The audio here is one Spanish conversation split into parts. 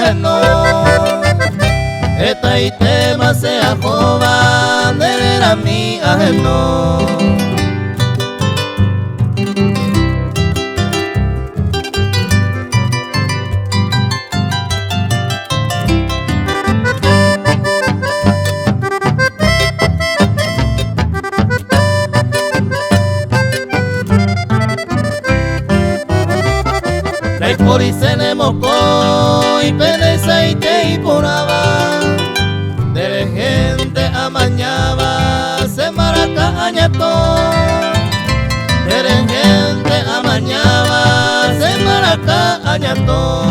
ajeno. Esta y tema sea joven, era mi ajeno. Por y se le mocó y penesa y te y poraba de gente amañaba se maraca añató de gente amañaba se maraca añató.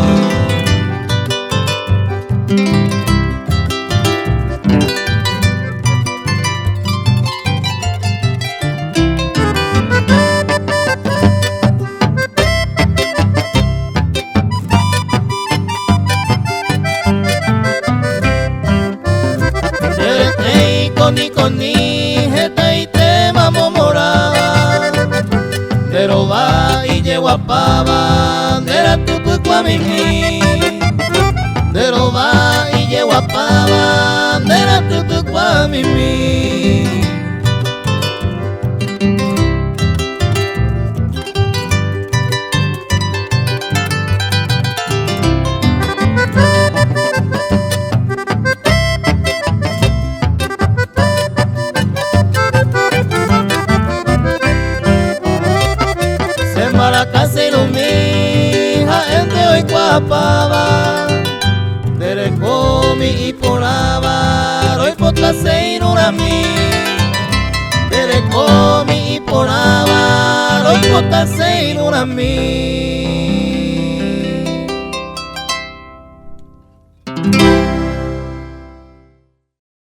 Ni jeta y te mamo morada pero va y llevo a pava era tu mimi pero va y llevo a pava era tu mimi. Casi no mija entre hoy guapaba dere comi y poraba hoy potase no la mi dere comi y poraba hoy potase no la mi.